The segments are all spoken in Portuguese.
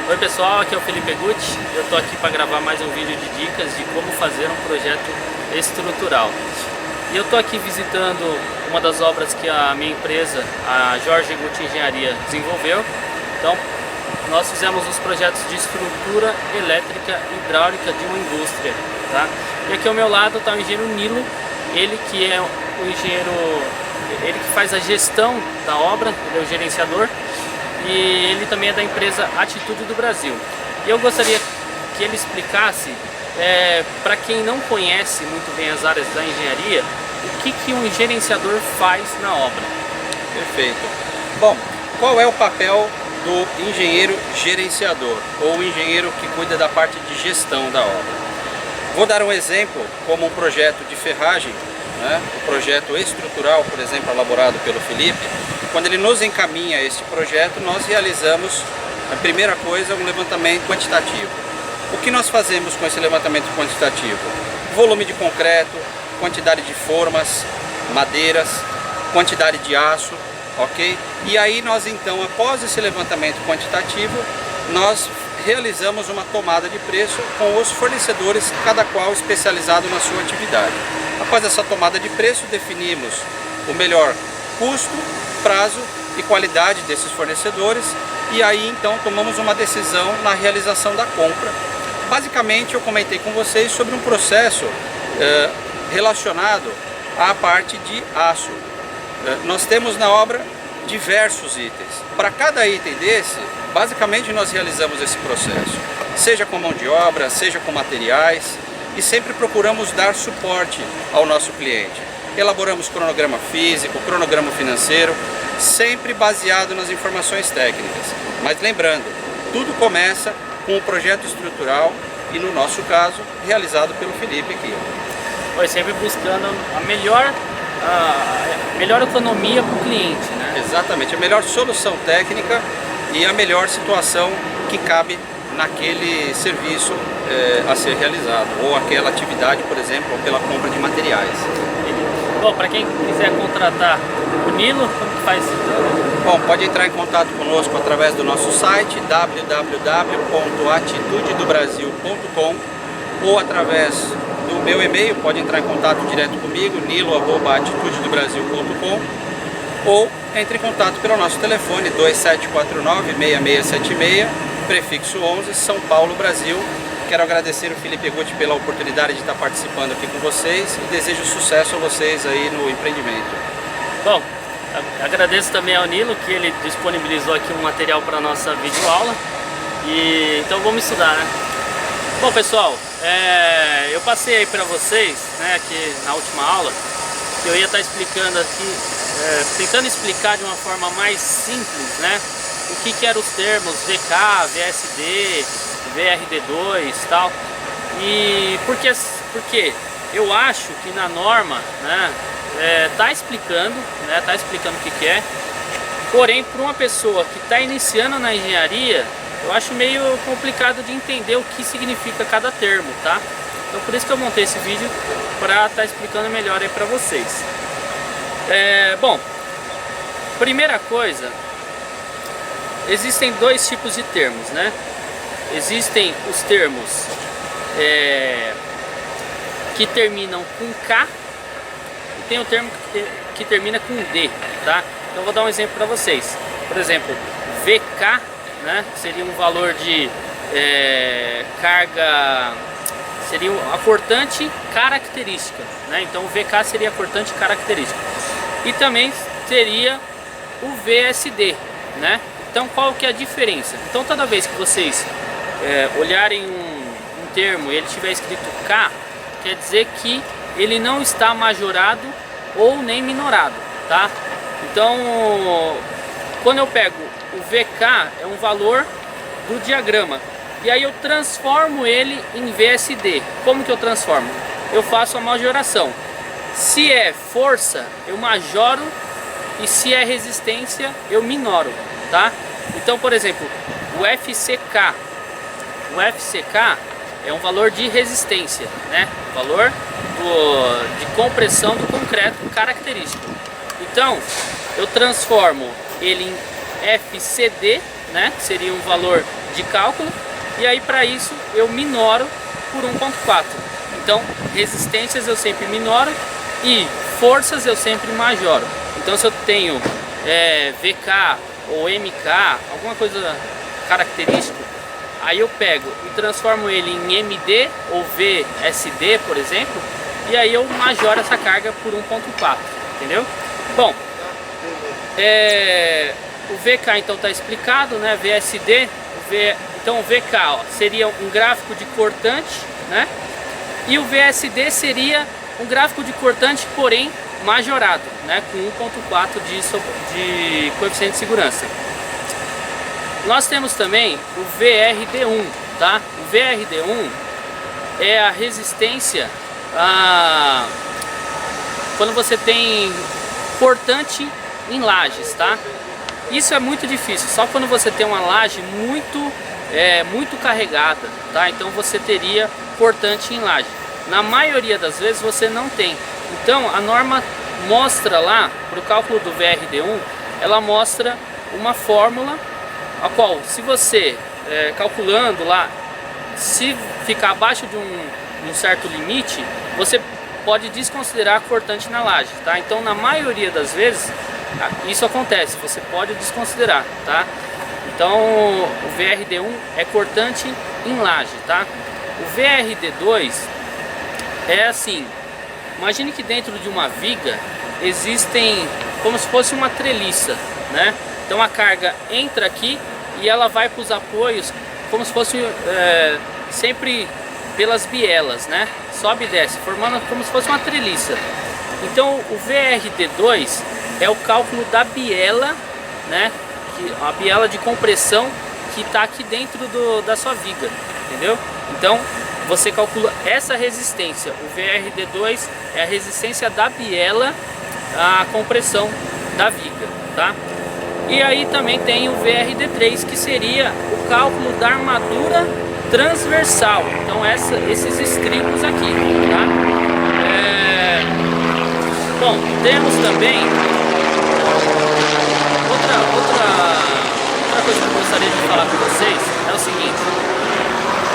Oi pessoal, aqui é o Felipe Gucci. Eu tô aqui para gravar mais um vídeo de dicas de como fazer um projeto estrutural. E eu tô aqui visitando uma das obras que a minha empresa, a Jorge Gucci Engenharia, desenvolveu. Então, nós fizemos os projetos de estrutura elétrica e hidráulica de uma indústria, tá? E aqui ao meu lado está o engenheiro Nilo, ele que é o engenheiro, ele que faz a gestão da obra, ele é o gerenciador. E ele também é da empresa Atitude do Brasil. E eu gostaria que ele explicasse, para quem não conhece muito bem as áreas da engenharia, o que um gerenciador faz na obra. Perfeito. Bom, qual é o papel do engenheiro gerenciador, ou o engenheiro que cuida da parte de gestão da obra? Vou dar um exemplo, como um projeto de ferragem, né? O projeto estrutural, por exemplo, elaborado pelo Felipe. Quando ele nos encaminha este projeto, nós realizamos, a primeira coisa, um levantamento quantitativo. O que nós fazemos com esse levantamento quantitativo? Volume de concreto, quantidade de formas, madeiras, quantidade de aço, ok? E aí nós então, após esse levantamento quantitativo, nós realizamos uma tomada de preço com os fornecedores, cada qual especializado na sua atividade. Após essa tomada de preço, definimos o melhor custo, prazo e qualidade desses fornecedores, e aí então tomamos uma decisão na realização da compra. Basicamente eu comentei com vocês sobre um processo relacionado à parte de aço. Nós temos na obra diversos itens. Para cada item desse, basicamente nós realizamos esse processo, seja com mão de obra, seja com materiais, e sempre procuramos dar suporte ao nosso cliente. Elaboramos cronograma físico, cronograma financeiro, sempre baseado nas informações técnicas. Mas lembrando, tudo começa com o projeto estrutural e, no nosso caso, realizado pelo Felipe aqui. Foi sempre buscando a melhor economia para o cliente, né? Exatamente, a melhor solução técnica e a melhor situação que cabe naquele serviço a ser realizado, ou aquela atividade, por exemplo, pela compra de materiais. Bom, para quem quiser contratar o Nilo, como que faz isso? Bom, pode entrar em contato conosco através do nosso site www.atitudedobrasil.com ou através do meu e-mail, pode entrar em contato direto comigo, nilo@atitudedobrasil.com, ou entre em contato pelo nosso telefone 2749-6676, prefixo 11, São Paulo, Brasil. Quero agradecer o Felipe Gucci pela oportunidade de estar participando aqui com vocês e desejo sucesso a vocês aí no empreendimento. Bom, agradeço também ao Nilo, que ele disponibilizou aqui um material para a nossa videoaula. E então vamos estudar, né? Bom pessoal, eu passei aí para vocês, né, aqui na última aula, que eu ia estar explicando aqui, tentando explicar de uma forma mais simples, né, o que eram os termos VK, VSD, VRD2 e tal. E porque eu acho que na norma, né, tá explicando o que é, porém para uma pessoa que está iniciando na engenharia, eu acho meio complicado de entender o que significa cada termo, tá? Então por isso que eu montei esse vídeo, para estar explicando melhor aí para vocês. Bom, primeira coisa, existem dois tipos de termos, né? Existem os termos que terminam com K e tem o termo que termina com D, tá? Então eu vou dar um exemplo para vocês. Por exemplo, VK, né, seria um valor de carga, seria a cortante característica, né? Então o VK seria a cortante característica. E também teria o VSD, né? Então qual que é a diferença? Então toda vez que vocês olharem um termo e ele tiver escrito K, quer dizer que ele não está majorado ou nem minorado, tá? Então quando eu pego o VK, é um valor do diagrama, e aí eu transformo ele em VSD. Como que eu transformo? Eu faço a majoração. Se é força, eu majoro, e se é resistência, eu minoro, tá? Então, por exemplo, o FCK é um valor de resistência, né? Valor de compressão do concreto característico. Então, eu transformo ele em FCD, né? Seria um valor de cálculo, e aí para isso eu minoro por 1.4. Então resistências eu sempre minoro e forças eu sempre majoro. Então se eu tenho VK ou MK, alguma coisa característica, aí eu pego e transformo ele em MD ou VSD, por exemplo, e aí eu majoro essa carga por 1.4, entendeu? Bom, o VK então está explicado, né? VSD, então o VK seria um gráfico de cortante, né? E o VSD seria um gráfico de cortante, porém majorado, né? Com 1.4 de coeficiente de segurança. Nós temos também o VRD1, tá? O VRD1 é a resistência quando você tem cortante em lajes, tá? Isso é muito difícil, só quando você tem uma laje muito carregada, tá? Então você teria cortante em laje. Na maioria das vezes você não tem. Então a norma mostra lá, para o cálculo do VRD1, ela mostra uma fórmula a qual, se você calculando lá, se ficar abaixo de um certo limite, você pode desconsiderar cortante na laje, tá? Então na maioria das vezes isso acontece, você pode desconsiderar, tá? Então o VRD1 é cortante em laje, tá? O VRD2 é assim, imagine que dentro de uma viga existem como se fosse uma treliça, né? Então a carga entra aqui e ela vai para os apoios como se fosse sempre pelas bielas, né? Sobe e desce, formando como se fosse uma treliça. Então o VRD2 é o cálculo da biela, né? A biela de compressão que está aqui dentro da sua viga, entendeu? Então você calcula essa resistência. O VRD2 é a resistência da biela à compressão da viga, tá? E aí também tem o VRD3, que seria o cálculo da armadura transversal. Então esses estribos aqui, tá? Bom, temos também outra coisa que eu gostaria de falar com vocês é o seguinte: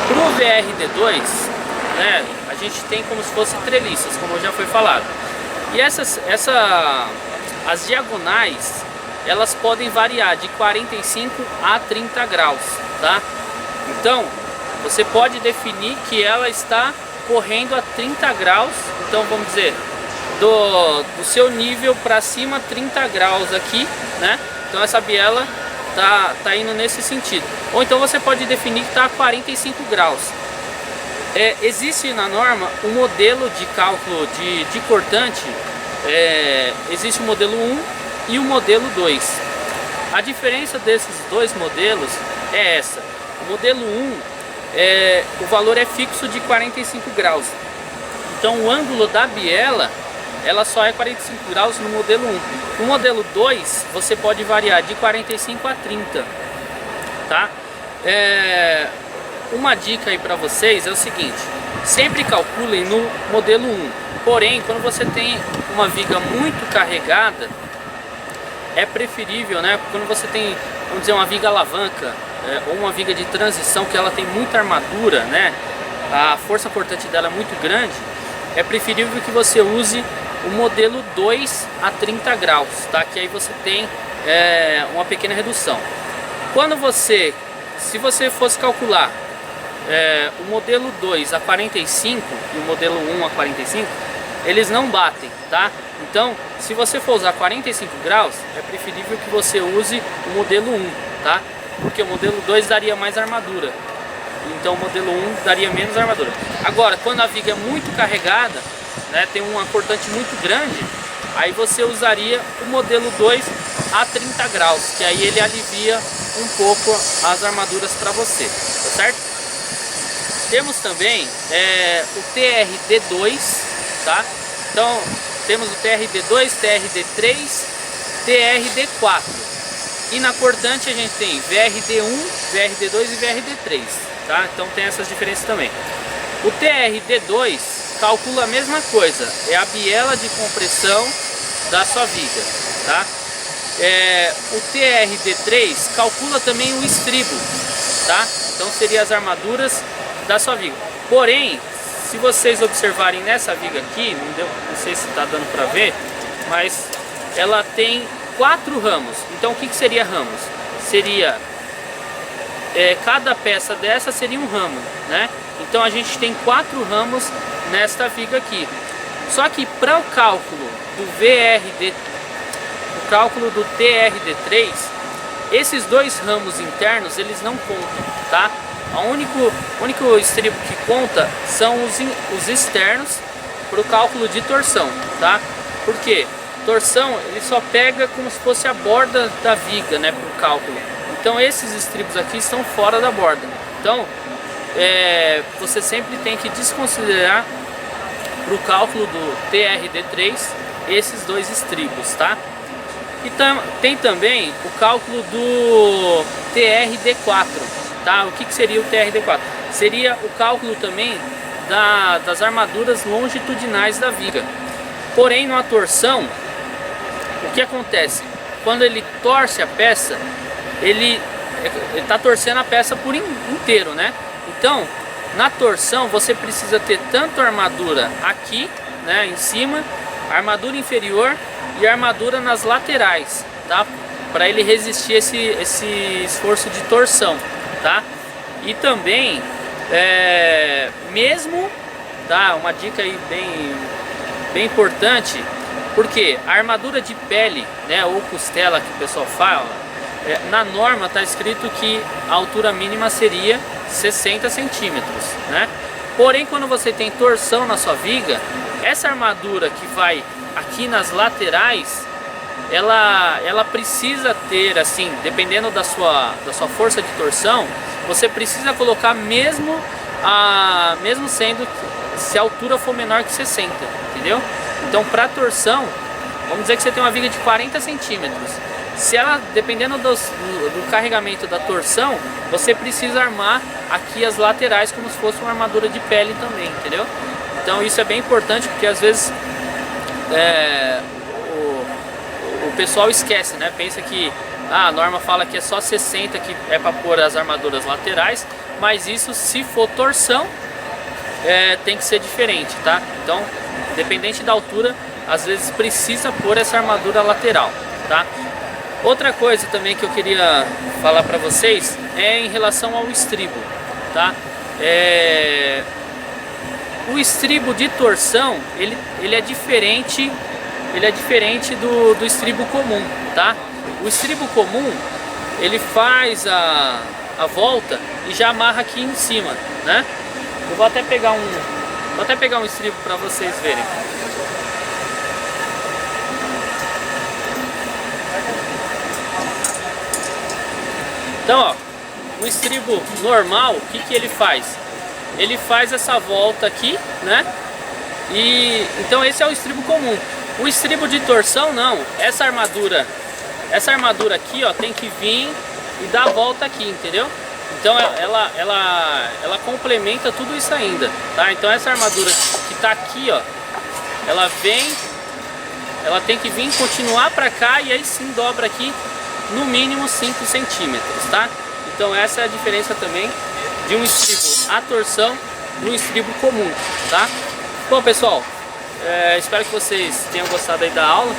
para o VRD2, né, a gente tem como se fosse treliças, como já foi falado, e as diagonais elas podem variar de 45 a 30 graus, tá? Então você pode definir que ela está correndo a 30 graus, então vamos dizer do seu nível para cima 30 graus aqui, né? Então essa biela tá indo nesse sentido. Ou então você pode definir que está a 45 graus. Existe na norma um modelo de cálculo de cortante, existe o modelo 1 e o modelo 2. A diferença desses dois modelos é essa: o modelo 1 o valor é fixo de 45 graus, então o ângulo da biela ela só é 45 graus no modelo 1. No modelo 2 você pode variar de 45 a 30, tá? Uma dica aí para vocês é o seguinte: sempre calculem no modelo 1. Porém, quando você tem uma viga muito carregada, é preferível, né? Quando você tem, vamos dizer, uma viga alavanca ou uma viga de transição que ela tem muita armadura, né? A força cortante dela é muito grande. É preferível que você use o modelo 2 a 30 graus, tá? Que aí você tem uma pequena redução. Se você fosse calcular o modelo 2 a 45 e o modelo 1 a 45, eles não batem, tá? Então, se você for usar 45 graus, é preferível que você use o modelo 1, tá? Porque o modelo 2 daria mais armadura, então o modelo 1 daria menos armadura. Agora, quando a viga é muito carregada, né, tem uma cortante muito grande, aí você usaria o modelo 2 a 30 graus, que aí ele alivia um pouco as armaduras para você, tá certo? Temos também o TRD2, tá? Então temos o TRD2, TRD3, TRD4. E na cortante a gente tem VRD1, VRD2 e VRD3, tá? Então tem essas diferenças também. O TRD2 calcula a mesma coisa, é a biela de compressão da sua viga, tá? O TRD3 calcula também o estribo, tá? Então seria as armaduras da sua viga. Porém, se vocês observarem nessa viga aqui, não sei se está dando para ver, mas ela tem 4 ramos. Então o que seria ramos? Seria cada peça dessa seria um ramo, né? Então a gente tem 4 ramos nesta viga aqui. Só que para o cálculo do TRD3, esses 2 ramos internos eles não contam, tá? O único estribo que conta são os externos para o cálculo de torção, tá? Por quê? Torção ele só pega como se fosse a borda da viga, né, para o cálculo. Então esses estribos aqui estão fora da borda. Então você sempre tem que desconsiderar para o cálculo do TRD3 esses 2 estribos, tá? E tem também o cálculo do TRD4, tá? O que seria o TRD4? Seria o cálculo também das armaduras longitudinais da viga. Porém, numa torção, o que acontece? Quando ele torce a peça, ele está torcendo a peça por inteiro, né? Então, na torção, você precisa ter tanto a armadura aqui, né, em cima, a armadura inferior e a armadura nas laterais, tá? Para ele resistir esse esforço de torção, tá? E também, mesmo, tá? Uma dica aí bem importante, porque a armadura de pele, né, ou costela que o pessoal fala, na norma está escrito que a altura mínima seria 60 centímetros, né? Porém, quando você tem torção na sua viga, essa armadura que vai aqui nas laterais, ela precisa ter, assim, dependendo da sua força de torção, você precisa colocar mesmo sendo, se a altura for menor que 60, entendeu? Então, para torção, vamos dizer que você tem uma viga de 40 centímetros. Se ela, dependendo do carregamento da torção, você precisa armar aqui as laterais como se fosse uma armadura de pele também, entendeu? Então isso é bem importante, porque às vezes o pessoal esquece, né? Pensa que a norma fala que é só 60 que é para pôr as armaduras laterais, mas isso, se for torção, tem que ser diferente, tá? Então, dependente da altura, às vezes precisa pôr essa armadura lateral, tá? Outra coisa também que eu queria falar para vocês é em relação ao estribo, tá? O estribo de torção, ele é diferente do estribo comum, tá? O estribo comum, ele faz a volta e já amarra aqui em cima, né? Eu vou até pegar um estribo para vocês verem. Então, ó, um estribo normal, o que ele faz? Ele faz essa volta aqui, né? E então esse é o estribo comum. O estribo de torção não. Essa armadura aqui, ó, tem que vir e dar a volta aqui, entendeu? Então ela complementa tudo isso ainda, tá? Então essa armadura que tá aqui, ó, ela tem que vir, continuar para cá e aí sim dobra aqui no mínimo 5 centímetros, tá? Então essa é a diferença também de um estribo à torção no estribo comum, tá? Bom, pessoal, espero que vocês tenham gostado aí da aula.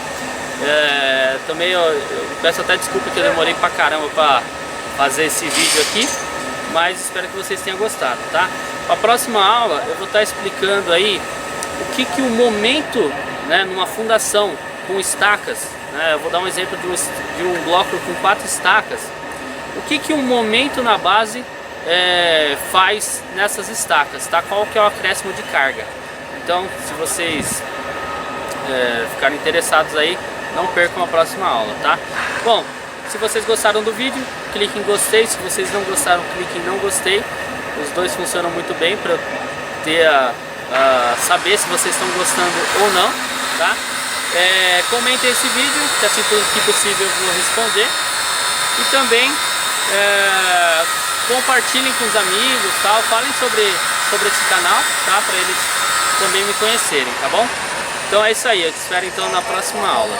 Também eu peço até desculpa que eu demorei pra caramba pra fazer esse vídeo aqui, mas espero que vocês tenham gostado, tá? A próxima aula eu vou estar explicando aí o que o momento, né, numa fundação com estacas, né, eu vou dar um exemplo de um bloco com 4 estacas, o que um momento na base faz nessas estacas, tá? Qual que é o acréscimo de carga. Então, se vocês ficarem interessados aí, não percam a próxima aula, tá? Bom, se vocês gostaram do vídeo, clique em gostei. Se vocês não gostaram, clique em não gostei. Os dois funcionam muito bem para eu ter saber se vocês estão gostando ou não, tá? Comentem esse vídeo, que assim que possível eu vou responder. E também compartilhem com os amigos, tal, falem sobre esse canal, tá? Para eles também me conhecerem, tá bom? Então é isso aí, eu te espero então na próxima aula.